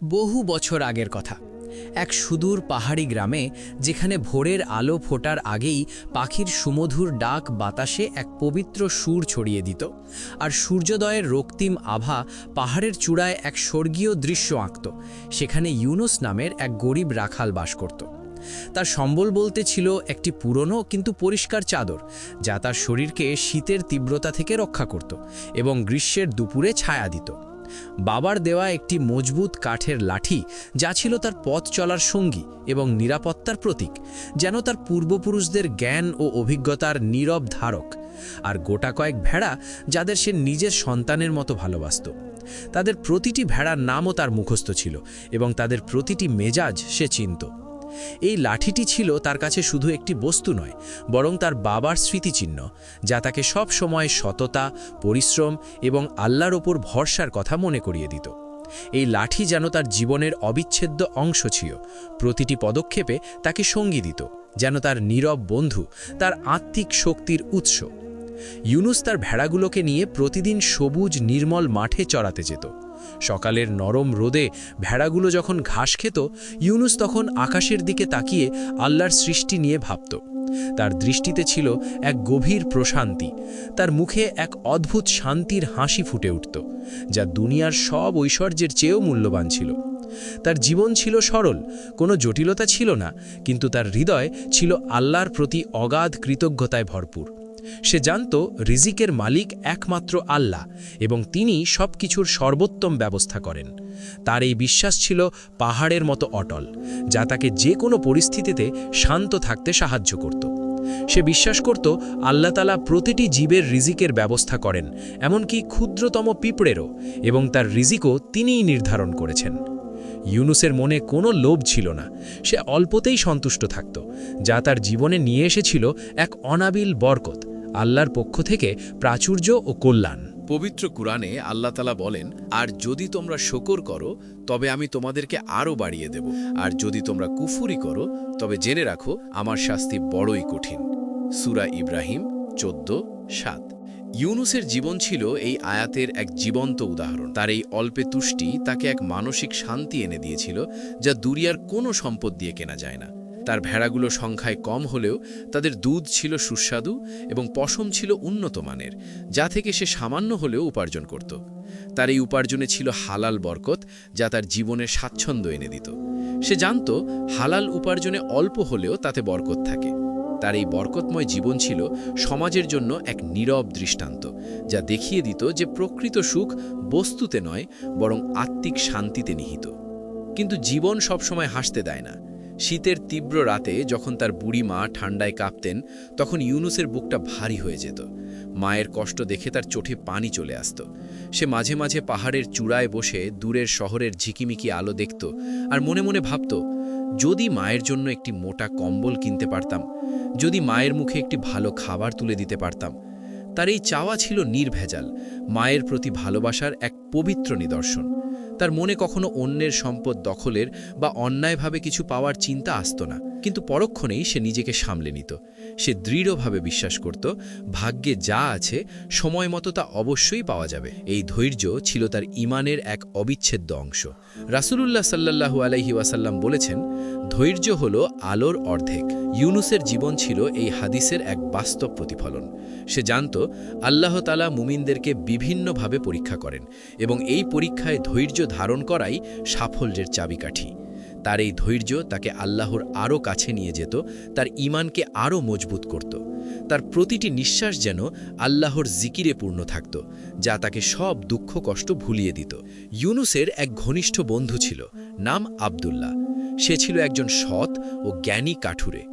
বহু বছর আগের কথা। এক সুদূর পাহাড়ি গ্রামে, যেখানে ভোরের আলো ফোটার আগেই পাখির সুমধুর ডাক বাতাসে এক পবিত্র সুর ছড়িয়ে দিত, আর সূর্যোদয়ের রক্তিম আভা পাহাড়ের চূড়ায় এক স্বর্গীয় দৃশ্য আঁকত। সেখানে ইউনুস নামের এক গরিব রাখাল বাস করত। তার সম্বল বলতে ছিল একটি পুরনো কিন্তু পরিষ্কার চাদর, যা তার শরীরকে শীতের তীব্রতা থেকে রক্ষা করত এবং গ্রীষ্মের দুপুরে ছায়া দিত। বাবার দেওয়া একটি মজবুত কাঠের লাঠি, যা ছিল তার পথ চলার সঙ্গী এবং নিরাপত্তার প্রতীক, যেন তার পূর্বপুরুষদের জ্ঞান ও অভিজ্ঞতার নীরব ধারক। আর গোটা কয়েক ভেড়া, যাদের সে নিজের সন্তানের মতো ভালোবাসত। তাদের প্রতিটি ভেড়ার নামও তার মুখস্থ ছিল এবং তাদের প্রতিটি মেজাজ সে চিনত। এই লাঠিটি ছিল তার কাছে শুধু একটি বস্তু নয়, বরং তার বাবার স্মৃতিচিহ্ন, যা তাকে সব সময় সততা, পরিশ্রম এবং আল্লাহর ওপর ভরসার কথা মনে করিয়ে দিত। এই লাঠি যেন তার জীবনের অবিচ্ছেদ্য অংশ ছিল, প্রতিটি পদক্ষেপে তাকে সঙ্গী দিত, যেন তার নীরব বন্ধু, তার আত্মিক শক্তির উৎস। ইউনুস তার ভেড়াগুলোকে নিয়ে প্রতিদিন সবুজ নির্মল মাঠে চড়াতে যেত। সকালের নরম রোদে ভেড়াগুলো যখন ঘাস খেত, ইউনুস তখন আকাশের দিকে তাকিয়ে আল্লাহর সৃষ্টি নিয়ে ভাবত। তার দৃষ্টিতে ছিল এক গভীর প্রশান্তি, তার মুখে এক অদ্ভুত শান্তির হাসি ফুটে উঠত, যা দুনিয়ার সব ঐশ্বর্যের চেয়েও মূল্যবান ছিল। তার জীবন ছিল সরল, কোনো জটিলতা ছিল না, কিন্তু তার হৃদয় ছিল আল্লাহর প্রতি অগাধ কৃতজ্ঞতায় ভরপুর। সে জানত রিজিকের মালিক একমাত্র আল্লাহ এবং তিনি সব কিছুর সর্বোত্তম ব্যবস্থা করেন। তার এই বিশ্বাস ছিল পাহাড়ের মতো অটল, যা তাকে যে কোনো পরিস্থিতিতে শান্ত থাকতে সাহায্য করত। সে বিশ্বাস করত আল্লাহ তাআলা প্রতিটি জীবের রিজিকের ব্যবস্থা করেন, এমনকি ক্ষুদ্রতম পিঁপড়েরও, এবং তার রিজিকও তিনিই নির্ধারণ করেছেন। ইউনুসের মনে কোনো লোভ ছিল না, সে অল্পতেই সন্তুষ্ট থাকত, যা তার জীবনে নিয়ে এসেছিল এক অনাবিল বরকত, আল্লাহর পক্ষ থেকে প্রাচুর্য ও কল্যাণ। পবিত্র কুরআনে আল্লাহ তাআলা বলেন, আর যদি তোমরা শকর করো তবে আমি তোমাদেরকে আরও বাড়িয়ে দেব, আর যদি তোমরা কুফরি করো তবে জেনে রাখো আমার শাস্তি বড়ই কঠিন। সূরা ইব্রাহিম 14:7। ইউনুসের জীবন ছিল এই আয়াতের এক জীবন্ত উদাহরণ। তার এই অল্পে তুষ্টি তাকে এক মানসিক শান্তি এনে দিয়েছিল, যা দুনিয়ার কোনো সম্পদ দিয়ে কেনা যায় না। তার ভেড়াগুলো সংখ্যায় কম হলেও তাদের দুধ ছিল সুস্বাদু এবং পশম ছিল উন্নত মানের, যা থেকে সে সামান্য হলেও উপার্জন করত। তার এই উপার্জনে ছিল হালাল বরকত, যা তার জীবনের স্বাচ্ছন্দ্য এনে দিত। সে জানত হালাল উপার্জনে অল্প হলেও তাতে বরকত থাকে। তার এই বরকতময় জীবন ছিল সমাজের জন্য এক নীরব দৃষ্টান্ত, যা দেখিয়ে দিত যে প্রকৃত সুখ বস্তুতে নয়, বরং আত্মিক শান্তিতে নিহিত। কিন্তু জীবন সবসময় হাসতে দেয় না। শীতের তীব্র রাতে যখন তার বুড়ি মা ঠান্ডায় কাঁপতেন, তখন ইউনুসের বুকটা ভারী হয়ে যেত। মায়ের কষ্ট দেখে তার চোখে পানি চলে আসত। সে মাঝে মাঝে পাহাড়ের চূড়ায় বসে দূরের শহরের ঝিকিমিকি আলো দেখত, আর মনে মনে ভাবত, যদি মায়ের জন্য একটি মোটা কম্বল কিনতে পারতাম, যদি মায়ের মুখে একটি ভালো খাবার তুলে দিতে পারতাম। তার এই চাওয়া ছিল নির্ভেজাল, মায়ের প্রতি ভালোবাসার এক পবিত্র নিদর্শন। তার মনে কখনো অন্যের সম্পদ দখলের বা অন্যায়ভাবে কিছু পাওয়ার চিন্তা আসত না, কিন্তু পরক্ষণেই সে নিজেকে সামলে নিত। সে দৃঢ়ভাবে বিশ্বাস করত, ভাগ্যে যা আছে সময় মতো তা অবশ্যই পাওয়া যাবে। এই ধৈর্য ছিল তার ঈমানের এক অবিচ্ছেদ্য অংশ। রাসূলুল্লাহ সাল্লাল্লাহু আলাইহি ওয়াসাল্লাম বলেছেন, ধৈর্য হলো আলোর অর্ধেক। ইউনুসের জীবন ছিল এই হাদিসের এক বাস্তব প্রতিফলন। সে জানত আল্লাহ তাআলা মুমিনদেরকে বিভিন্নভাবে পরীক্ষা করেন এবং এই পরীক্ষায় ধৈর্য ধারণ করাই সাফল্যের চাবিকাঠি। তার এই ধৈর্য তাকে আল্লাহর আরও কাছে নিয়ে যেত, তার ঈমানকে আরও মজবুত করত। তার প্রতিটি নিঃশ্বাস যেন আল্লাহর জিকিরে পূর্ণ থাকত, যা তাকে সব দুঃখ কষ্ট ভুলিয়ে দিত। ইউনুসের এক ঘনিষ্ঠ বন্ধু ছিল, নাম আব্দুল্লাহ। সে ছিল একজন সৎ ও জ্ঞানী কাঠুরে।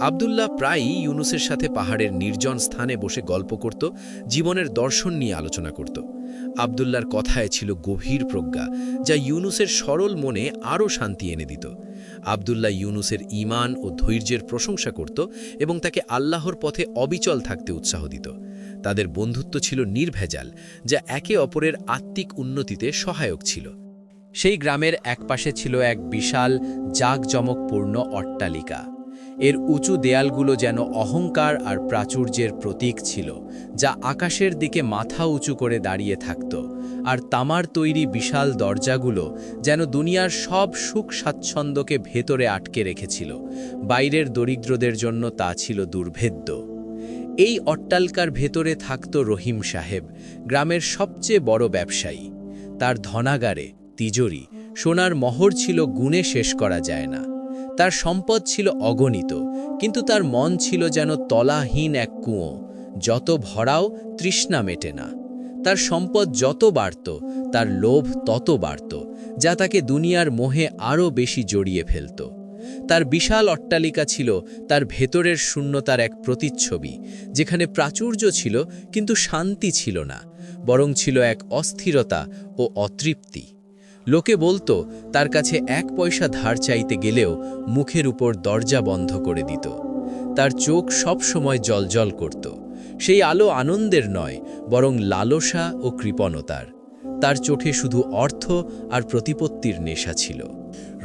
আব্দুল্লাহ প্রায়ই ইউনুসের সাথে পাহাড়ের নির্জন স্থানে বসে গল্প করত, জীবনের দর্শন নিয়ে আলোচনা করত। আব্দুল্লাহর কথায় ছিল গভীর প্রজ্ঞা, যা ইউনুসের সরল মনে আরও শান্তি এনে দিত। আব্দুল্লাহ ইউনুসের ঈমান ও ধৈর্যের প্রশংসা করত এবং তাকে আল্লাহর পথে অবিচল থাকতে উৎসাহ দিত। তাদের বন্ধুত্ব ছিল নির্ভেজাল, যা একে অপরের আত্মিক উন্নতিতে সহায়ক ছিল। সেই গ্রামের একপাশে ছিল এক বিশাল জাঁকজমকপূর্ণ অট্টালিকা। এর উঁচু দেয়ালগুলো যেন অহংকার আর প্রাচুর্যের প্রতীক ছিল, যা আকাশের দিকে মাথা উঁচু করে দাঁড়িয়ে থাকত। আর তামার তৈরি বিশাল দরজাগুলো যেন দুনিয়ার সব সুখ স্বাচ্ছন্দ্যকে ভেতরে আটকে রেখেছিল। বাইরের দরিদ্রদের জন্য তা ছিল দুর্ভেদ্য। এই অট্টালিকার ভেতরে থাকত রহিম সাহেব, গ্রামের সবচেয়ে বড় ব্যবসায়ী। তার ধনাগারে, তিজোরি, সোনার মোহর ছিল গুণে শেষ করা যায় না। তার সম্পদ ছিল অগণিত, কিন্তু তার মন ছিল যেন তলাহীন এক কুঁয়ো, যত ভরাও তৃষ্ণা মেটে না। তার সম্পদ যত বাড়ত, তার লোভ তত বাড়ত, যা তাকে দুনিয়ার মোহে আরও বেশি জড়িয়ে ফেলত। তার বিশাল অট্টালিকা ছিল তার ভেতরের শূন্যতার এক প্রতিচ্ছবি, যেখানে প্রাচুর্য ছিল কিন্তু শান্তি ছিল না, বরং ছিল এক অস্থিরতা ও অতৃপ্তি। লোকে বলতো তার কাছে 1 পয়সা ধার চাইতে গেলেও মুখের উপর দরজা বন্ধ করে দিত। তার চোখ সব সময় জ্বলজ্বল করত। সেই আলো আনন্দের নয়, বরং লালসা ও কৃপণতার। তার চোখে শুধু অর্থ আর প্রতিপত্তির নেশা ছিল।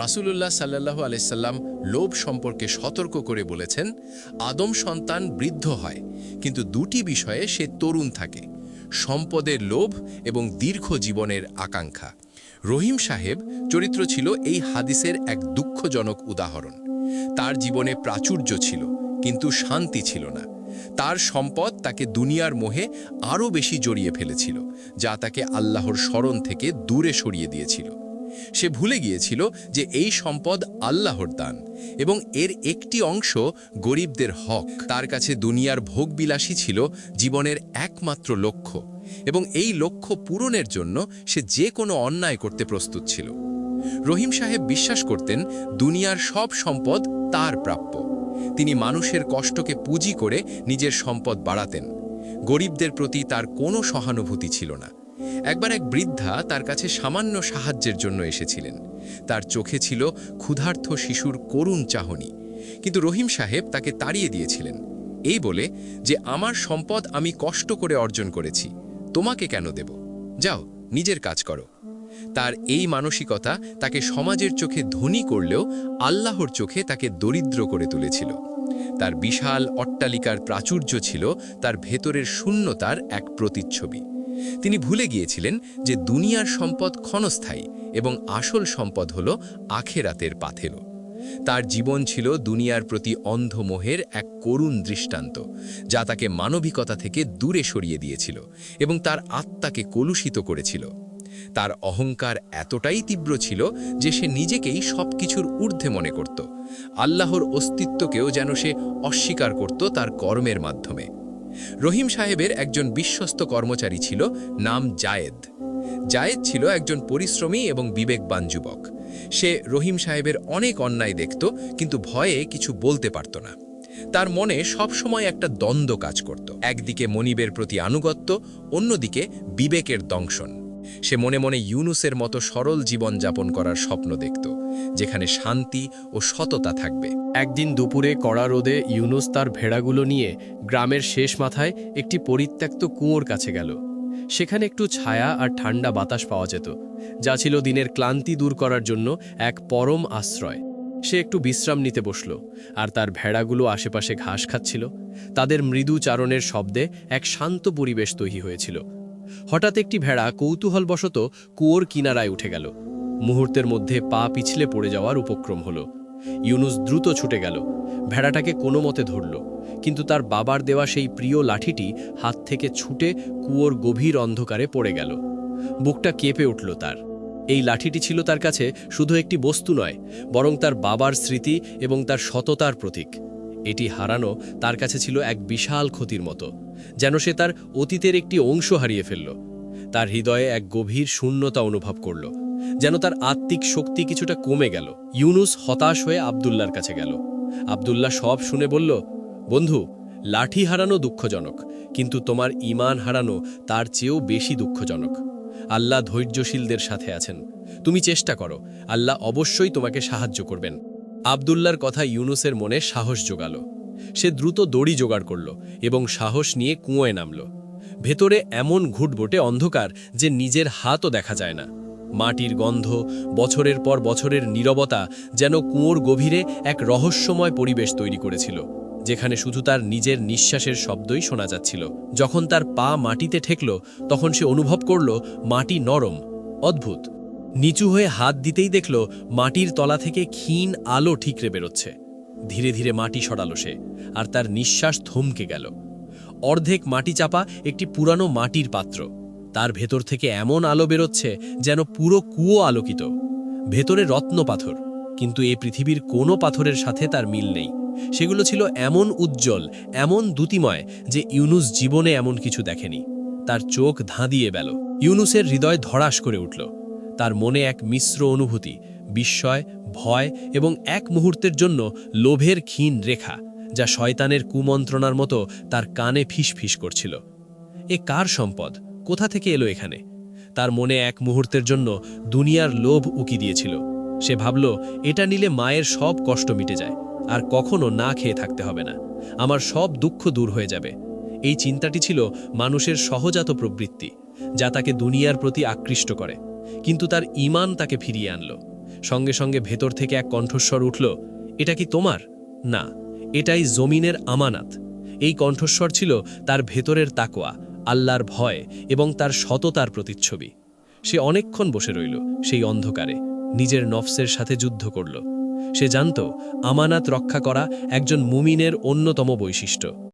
রাসূলুল্লাহ সাল্লাল্লাহু আলাইহি সাল্লাম লোভ সম্পর্কে সতর্ক করে বলেছেন, আদম সন্তান বৃদ্ধ হয়, কিন্তু দুটি বিষয়ে সে তরুণ থাকে: সম্পদের লোভ এবং দীর্ঘ জীবনের আকাঙ্ক্ষা। রহিম সাহেব চরিত্র ছিল এই হাদিসের এক দুঃখজনক উদাহরণ। তার জীবনে প্রাচুর্য ছিল, কিন্তু শান্তি ছিল না। তার সম্পদ তাকে দুনিয়ার মোহে আরও বেশি জড়িয়ে ফেলেছিল, যা তাকে আল্লাহর শরণ থেকে দূরে সরিয়ে দিয়েছিল। সে ভুলে গিয়েছিল যে এই সম্পদ আল্লাহর দান এবং এর একটি অংশ গরিবদের হক। তার কাছে দুনিয়ার ভোগবিলাসী ছিল জীবনের একমাত্র লক্ষ্য, এবং এই লক্ষ্য পূরণের জন্য সে যে কোনো অন্যায় করতে প্রস্তুত ছিল। রহিম সাহেব বিশ্বাস করতেন দুনিয়ার সব সম্পদ তার প্রাপ্য। তিনি মানুষের কষ্টকে পুঁজি করে নিজের সম্পদ বাড়াতেন। গরিবদের প্রতি তার কোনো সহানুভূতি ছিল না। একবার এক বৃদ্ধা তার কাছে সামান্য সাহায্যের জন্য এসেছিলেন। তার চোখে ছিল ক্ষুধার্ত শিশুর করুণ চাহনি, কিন্তু রহিম সাহেব তাকে তাড়িয়ে দিয়েছিলেন, এই বলে যে আমার সম্পদ আমি কষ্ট করে অর্জন করেছি, তোমাকে কেন দেব? যাও, নিজের কাজ করো। তার এই মানসিকতা তাকে সমাজের চোখে ধনী করলেও আল্লাহর চোখে তাকে দরিদ্র করে তুলেছিল। তার বিশাল অট্টালিকার প্রাচুর্য ছিল তার ভেতরের শূন্যতার এক প্রতিচ্ছবি। তিনি ভুলে গিয়েছিলেন যে দুনিয়ার সম্পদ ক্ষণস্থায়ী এবং আসল সম্পদ হল আখেরাতের পাথেয়। তার জীবন ছিল দুনিয়ার প্রতি অন্ধ মোহের এক করুণ দৃষ্টান্ত, যা তাকে মানবিকতা থেকে দূরে সরিয়ে দিয়েছিল এবং তার আত্মাকে কলুষিত করেছিল। তার অহংকার এতটাই তীব্র ছিল যে সে নিজেকেই সবকিছুর ঊর্ধ্বে মনে করত। আল্লাহর অস্তিত্বকেও যেন সে অস্বীকার করত তার কর্মের মাধ্যমে। রহিম সাহেবের একজন বিশ্বস্ত কর্মচারী ছিল, নাম জায়েদ। জায়েদ ছিল একজন পরিশ্রমী এবং বিবেকবান যুবক। সে রহিম সাহেবের অনেক অন্যায় দেখত, কিন্তু ভয়ে কিছু বলতে পারত না। তার মনে সবসময় একটা দ্বন্দ্ব কাজ করত, একদিকে মনিবের প্রতি আনুগত্য, অন্যদিকে বিবেকের দংশন। সে মনে মনে ইউনুসের মতো সরল জীবন যাপন করার স্বপ্ন দেখত, যেখানে শান্তি ও সততা থাকবে। একদিন দুপুরে কড়া রোদে ইউনুস তার ভেড়াগুলো নিয়ে গ্রামের শেষ মাথায় একটি পরিত্যক্ত কুয়োর কাছে গেল। সেখানে একটু ছায়া আর ঠান্ডা বাতাস পাওয়া যেত, যা ছিল দিনের ক্লান্তি দূর করার জন্য এক পরম আশ্রয়। সে একটু বিশ্রাম নিতে বসল, আর তার ভেড়াগুলো আশেপাশে ঘাস খাচ্ছিল। তাদের মৃদু চারণের শব্দে এক শান্ত পরিবেশ তৈরি হয়েছিল। হঠাৎ একটি ভেড়া কৌতূহলবশত কুয়োর কিনারায় উঠে গেল। মুহূর্তের মধ্যে পা পিছলে পড়ে যাওয়ার উপক্রম হলো। ইউনুস দ্রুত ছুটে গেল, ভেড়াটাকে কোনো মতে ধরল, কিন্তু তার বাবার দেওয়া সেই প্রিয় লাঠিটি হাত থেকে ছুটে কুয়োর গভীর অন্ধকারে পড়ে গেল। বুকটা কেঁপে উঠল তার। এই লাঠিটি ছিল তার কাছে শুধু একটি বস্তু নয়, বরং তার বাবার স্মৃতি এবং তার সততার প্রতীক। এটি হারানো তার কাছে ছিল এক বিশাল ক্ষতির মতো, যেন সে তার অতীতের একটি অংশ হারিয়ে ফেলল। তার হৃদয়ে এক গভীর শূন্যতা অনুভব করল, যেন তার আত্মিক শক্তি কিছুটা কমে গেল। ইউনুস হতাশ হয়ে আব্দুল্লার কাছে গেল। আব্দুল্লাহ সব শুনে বলল, বন্ধু, লাঠি হারানো দুঃখজনক, কিন্তু তোমার ঈমান হারানো তার চেয়েও বেশি দুঃখজনক। আল্লাহ ধৈর্যশীলদের সাথে আছেন। তুমি চেষ্টা করো, আল্লাহ অবশ্যই তোমাকে সাহায্য করবেন। আব্দুল্লার কথা ইউনুসের মনে সাহস জোগাল। সে দ্রুত দড়ি জোগাড় করল এবং সাহস নিয়ে কুয়োয় নামল। ভেতরে এমন ঘুটবটে অন্ধকার যে নিজের হাতও দেখা যায় না। মাটির গন্ধ, বছরের পর বছরের নীরবতা যেন কুয়োর গভীরে এক রহস্যময় পরিবেশ তৈরি করেছিল, যেখানে শুধু তার নিজের নিঃশ্বাসের শব্দই শোনা যাচ্ছিল। যখন তার পা মাটিতে ঠেকল তখন সে অনুভব করল মাটি নরম, অদ্ভুত। নিচু হয়ে হাত দিতেই দেখল মাটির তলা থেকে ক্ষীণ আলো ঠিকরে বেরোচ্ছে। ধীরে ধীরে মাটি সরালো সে, আর তার নিঃশ্বাস থমকে গেল। অর্ধেক মাটি চাপা একটি পুরানো মাটির পাত্র, তার ভেতর থেকে এমন আলো বেরোচ্ছে যেন পুরো কুয়ো আলোকিত। ভেতরে রত্ন পাথর, কিন্তু এই পৃথিবীর কোনো পাথরের সাথে তার মিল নেই। সেগুলো ছিল এমন উজ্জ্বল, এমন দ্যুতিময় যে ইউনুস জীবনে এমন কিছু দেখেনি। তার চোখ ধাঁধিয়ে গেল। ইউনুসের হৃদয় ধড়াস করে উঠল। তার মনে এক মিশ্র অনুভূতি, বিস্ময়, ভয় এবং এক মুহূর্তের জন্য লোভের ক্ষীণ রেখা, যা শয়তানের কুমন্ত্রণার মতো তার কানে ফিসফিস করছিল। এ কার সম্পদ? কোথা থেকে এলো এখানে? তার মনে এক মুহূর্তের জন্য দুনিয়ার লোভ উকি দিয়েছিল। সে ভাবল, এটা নিলে মায়ের সব কষ্ট মিটে যায়, আর কখনো না খেয়ে থাকতে হবে না, আমার সব দুঃখ দূর হয়ে যাবে। এই চিন্তাটি ছিল মানুষের সহজাত প্রবৃত্তি, যা তাকে দুনিয়ার প্রতি আকৃষ্ট করে। কিন্তু তার ঈমান তাকে ফিরিয়ে আনল। সঙ্গে সঙ্গে ভেতর থেকে এক কণ্ঠস্বর উঠল, এটা কি তোমার? না, এটাই জমিনের আমানাত। এই কণ্ঠস্বর ছিল তার ভেতরের তাকওয়া, আল্লাহর ভয় এবং তার সততার প্রতিচ্ছবি। সে অনেকক্ষণ বসে রইল সেই অন্ধকারে, নিজের নফসের সাথে যুদ্ধ করল। সে জানত আমানাত রক্ষা করা একজন মুমিনের অন্যতম বৈশিষ্ট্য।